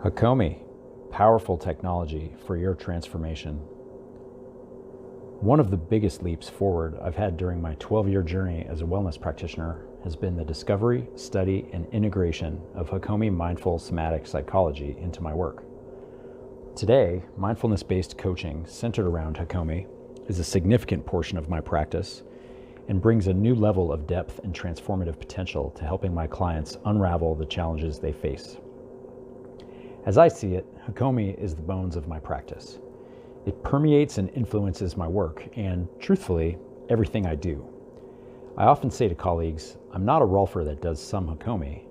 Hakomi, powerful technology for your transformation. One of the biggest leaps forward I've had during my 12-year journey as a wellness practitioner has been the discovery, study, and integration of Hakomi Mindful Somatic Psychology into my work. Today, mindfulness-based coaching centered around Hakomi is a significant portion of my practice and brings a new level of depth and transformative potential to helping my clients unravel the challenges they face. As I see it, Hakomi is the bones of my practice. It permeates and influences my work and, truthfully, everything I do. I often say to colleagues, I'm not a Rolfer that does some Hakomi.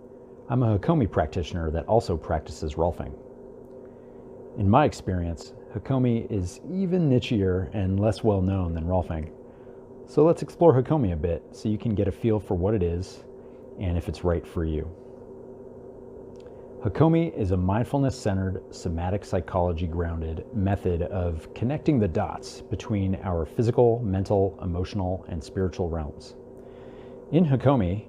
I'm a Hakomi practitioner that also practices Rolfing. In my experience, Hakomi is even nichier and less well known than Rolfing. So let's explore Hakomi a bit so you can get a feel for what it is and if it's right for you. Hakomi is a mindfulness-centered, somatic psychology-grounded method of connecting the dots between our physical, mental, emotional, and spiritual realms. In Hakomi,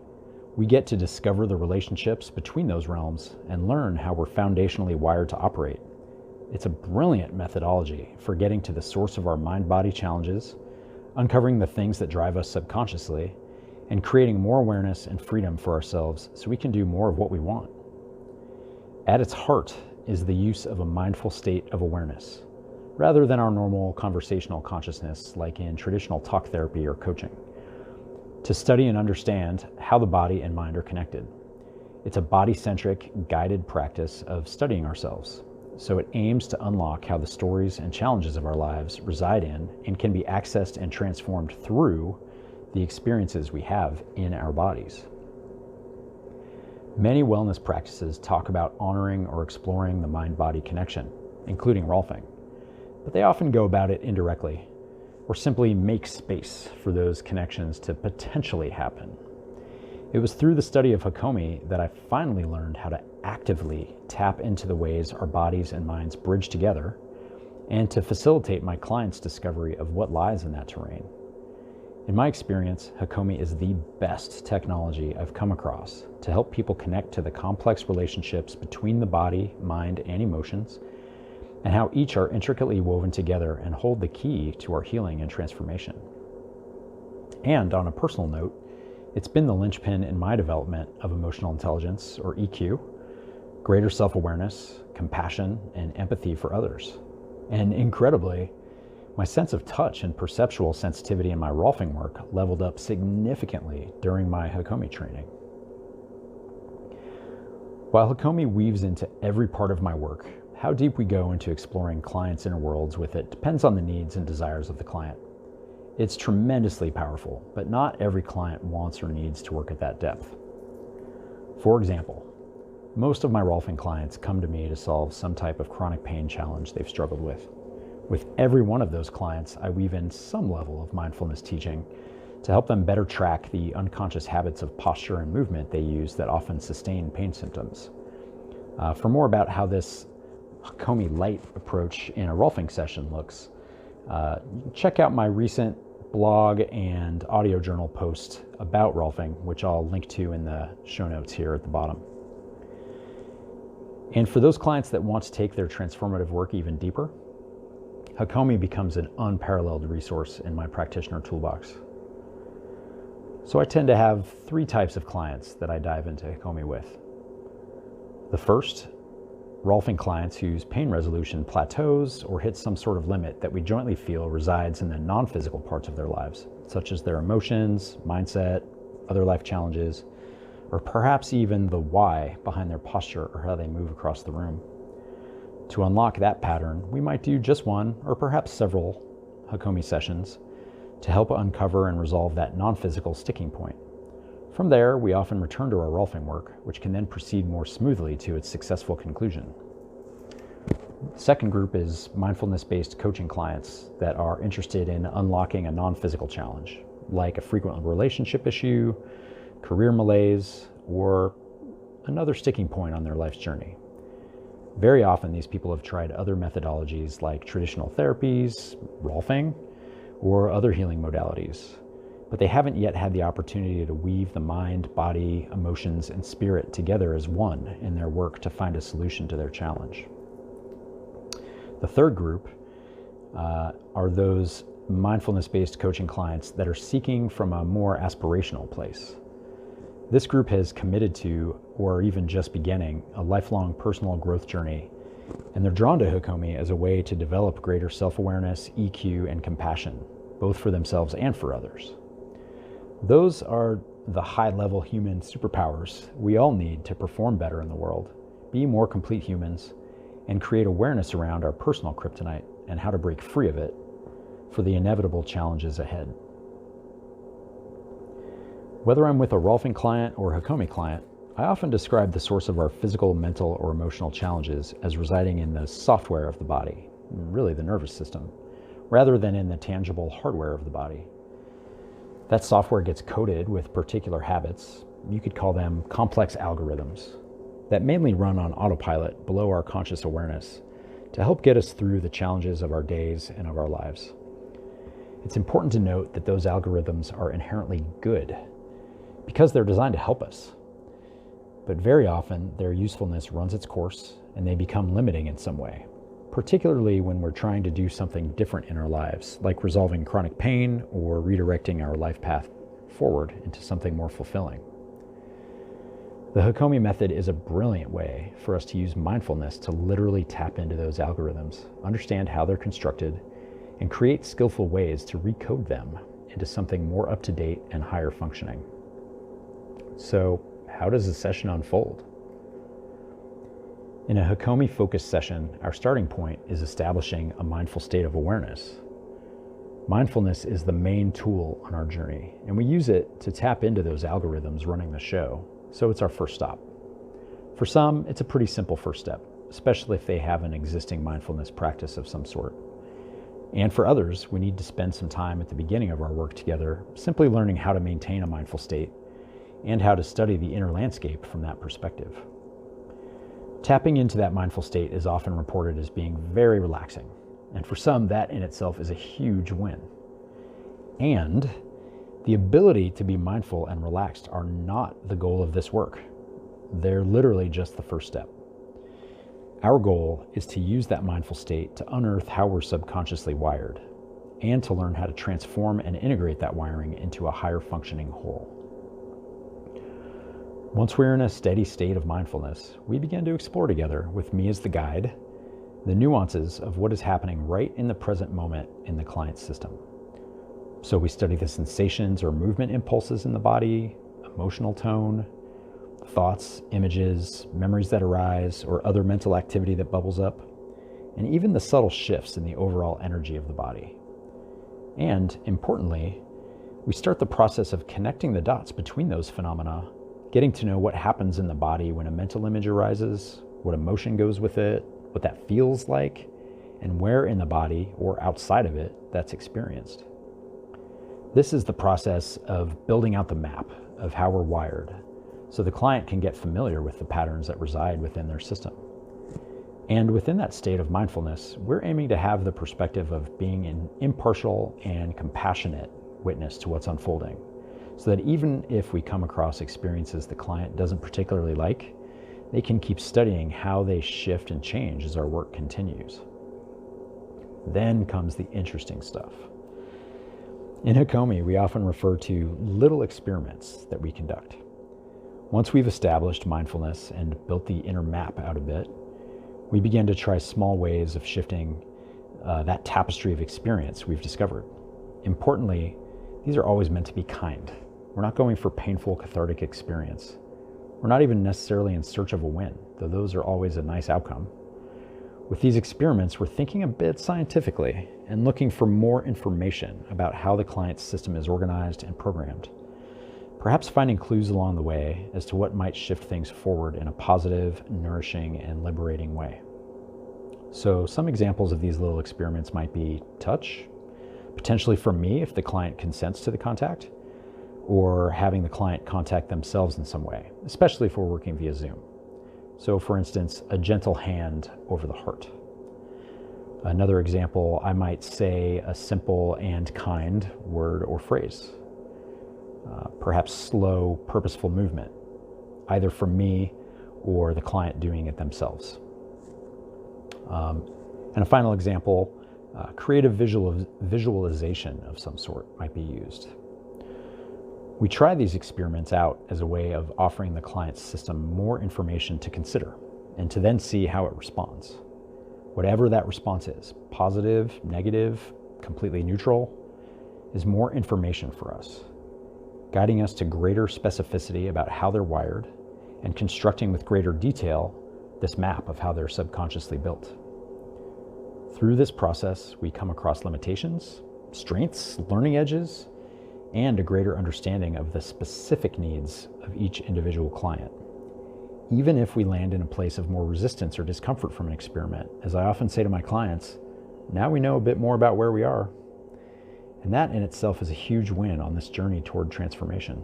we get to discover the relationships between those realms and learn how we're foundationally wired to operate. It's a brilliant methodology for getting to the source of our mind-body challenges, uncovering the things that drive us subconsciously, and creating more awareness and freedom for ourselves so we can do more of what we want. At its heart is the use of a mindful state of awareness, rather than our normal conversational consciousness like in traditional talk therapy or coaching, to study and understand how the body and mind are connected. It's a body-centric, guided practice of studying ourselves, so it aims to unlock how the stories and challenges of our lives reside in and can be accessed and transformed through the experiences we have in our bodies. Many wellness practices talk about honoring or exploring the mind-body connection, including Rolfing, but they often go about it indirectly, or simply make space for those connections to potentially happen. It was through the study of Hakomi that I finally learned how to actively tap into the ways our bodies and minds bridge together, and to facilitate my clients' discovery of what lies in that terrain. In my experience, Hakomi is the best technology I've come across to help people connect to the complex relationships between the body, mind, and emotions, and how each are intricately woven together and hold the key to our healing and transformation. And on a personal note, it's been the linchpin in my development of emotional intelligence, or EQ, greater self-awareness, compassion, and empathy for others. And incredibly, my sense of touch and perceptual sensitivity in my Rolfing work leveled up significantly during my Hakomi training. While Hakomi weaves into every part of my work, how deep we go into exploring clients' inner worlds with it depends on the needs and desires of the client. It's tremendously powerful, but not every client wants or needs to work at that depth. For example, most of my Rolfing clients come to me to solve some type of chronic pain challenge they've struggled with. With every one of those clients, I weave in some level of mindfulness teaching to help them better track the unconscious habits of posture and movement they use that often sustain pain symptoms. For more about how this Hakomi light approach in a Rolfing session looks, check out my recent blog and audio journal post about Rolfing, which I'll link to in the show notes here at the bottom. And for those clients that want to take their transformative work even deeper, Hakomi becomes an unparalleled resource in my practitioner toolbox. So I tend to have three types of clients that I dive into Hakomi with. The first, Rolfing clients whose pain resolution plateaus or hits some sort of limit that we jointly feel resides in the non-physical parts of their lives, such as their emotions, mindset, other life challenges, or perhaps even the why behind their posture or how they move across the room. To unlock that pattern, we might do just one or perhaps several Hakomi sessions to help uncover and resolve that non-physical sticking point. From there, we often return to our Rolfing work, which can then proceed more smoothly to its successful conclusion. The second group is mindfulness-based coaching clients that are interested in unlocking a non-physical challenge, like a frequent relationship issue, career malaise, or another sticking point on their life's journey. Very often, these people have tried other methodologies like traditional therapies, Rolfing, or other healing modalities. but they haven't yet had the opportunity to weave the mind, body, emotions, and spirit together as one in their work to find a solution to their challenge. The third group are those mindfulness-based coaching clients that are seeking from a more aspirational place. This group has committed to, or even just beginning, a lifelong personal growth journey, and they're drawn to Hakomi as a way to develop greater self-awareness, EQ, and compassion, both for themselves and for others. Those are the high-level human superpowers we all need to perform better in the world, be more complete humans, and create awareness around our personal kryptonite and how to break free of it for the inevitable challenges ahead. Whether I'm with a Rolfing client or Hakomi client, I often describe the source of our physical, mental, or emotional challenges as residing in the software of the body, really the nervous system, rather than in the tangible hardware of the body. That software gets coded with particular habits, you could call them complex algorithms, that mainly run on autopilot below our conscious awareness to help get us through the challenges of our days and of our lives. It's important to note that those algorithms are inherently good because they're designed to help us. But very often their usefulness runs its course and they become limiting in some way, particularly when we're trying to do something different in our lives, like resolving chronic pain or redirecting our life path forward into something more fulfilling. The Hakomi method is a brilliant way for us to use mindfulness to literally tap into those algorithms, understand how they're constructed, and create skillful ways to recode them into something more up-to-date and higher functioning. So, how does a session unfold? In a Hakomi-focused session, our starting point is establishing a mindful state of awareness. Mindfulness is the main tool on our journey, and we use it to tap into those algorithms running the show, so it's our first stop. For some, it's a pretty simple first step, especially if they have an existing mindfulness practice of some sort. And for others, we need to spend some time at the beginning of our work together, simply learning how to maintain a mindful state and how to study the inner landscape from that perspective. Tapping into that mindful state is often reported as being very relaxing, and for some, that in itself is a huge win. And the ability to be mindful and relaxed are not the goal of this work. They're literally just the first step. Our goal is to use that mindful state to unearth how we're subconsciously wired and to learn how to transform and integrate that wiring into a higher functioning whole. Once we're in a steady state of mindfulness, we begin to explore together, with me as the guide, the nuances of what is happening right in the present moment in the client's system. So we study the sensations or movement impulses in the body, emotional tone, thoughts, images, memories that arise, or other mental activity that bubbles up, and even the subtle shifts in the overall energy of the body. And importantly, we start the process of connecting the dots between those phenomena, getting to know what happens in the body when a mental image arises, what emotion goes with it, what that feels like, and where in the body or outside of it that's experienced. This is the process of building out the map of how we're wired, so the client can get familiar with the patterns that reside within their system. And within that state of mindfulness, we're aiming to have the perspective of being an impartial and compassionate witness to what's unfolding, so that even if we come across experiences the client doesn't particularly like, they can keep studying how they shift and change as our work continues. Then comes the interesting stuff. In Hakomi, we often refer to little experiments that we conduct. Once we've established mindfulness and built the inner map out a bit, we begin to try small ways of shifting that tapestry of experience we've discovered. Importantly, these are always meant to be kind. We're not going for painful, cathartic experience. We're not even necessarily in search of a win, though those are always a nice outcome. With these experiments, we're thinking a bit scientifically and looking for more information about how the client's system is organized and programmed, perhaps finding clues along the way as to what might shift things forward in a positive, nourishing, and liberating way. So some examples of these little experiments might be touch, potentially from me if the client consents to the contact, or having the client contact themselves in some way, especially if we're working via Zoom. So for instance, a gentle hand over the heart. Another example, I might say a simple and kind word or phrase. perhaps slow, purposeful movement, either from me or the client doing it themselves. And a final example, creative visualization of some sort might be used. We try these experiments out as a way of offering the client's system more information to consider and to then see how it responds. Whatever that response is, positive, negative, completely neutral, is more information for us, guiding us to greater specificity about how they're wired and constructing with greater detail this map of how they're subconsciously built. Through this process, we come across limitations, strengths, learning edges, and a greater understanding of the specific needs of each individual client. Even if we land in a place of more resistance or discomfort from an experiment, as I often say to my clients, now we know a bit more about where we are. And that in itself is a huge win on this journey toward transformation.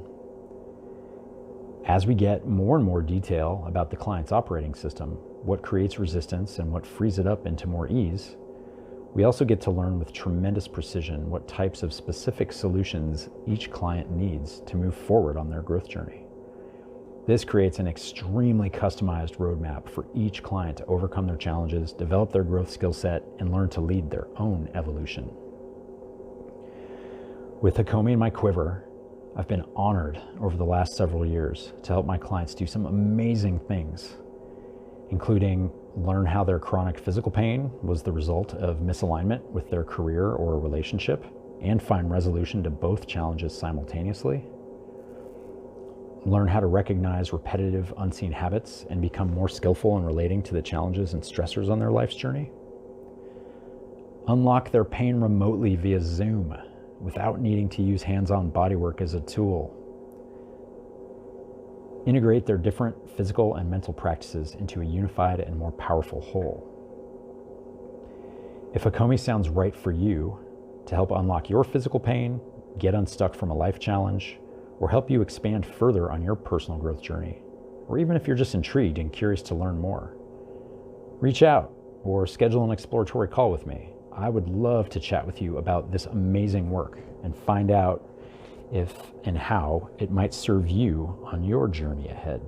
As we get more and more detail about the client's operating system, what creates resistance and what frees it up into more ease, we also get to learn with tremendous precision what types of specific solutions each client needs to move forward on their growth journey. This creates an extremely customized roadmap for each client to overcome their challenges, develop their growth skill set, and learn to lead their own evolution. With Hakomi in my quiver, I've been honored over the last several years to help my clients do some amazing things, including learn how their chronic physical pain was the result of misalignment with their career or relationship and find resolution to both challenges simultaneously. Learn how to recognize repetitive, unseen habits and become more skillful in relating to the challenges and stressors on their life's journey. Unlock their pain remotely via Zoom without needing to use hands-on bodywork as a tool. Integrate their different physical and mental practices into a unified and more powerful whole. If Hakomi sounds right for you to help unlock your physical pain, get unstuck from a life challenge, or help you expand further on your personal growth journey, or even if you're just intrigued and curious to learn more, reach out or schedule an exploratory call with me. I would love to chat with you about this amazing work and find out if and how it might serve you on your journey ahead.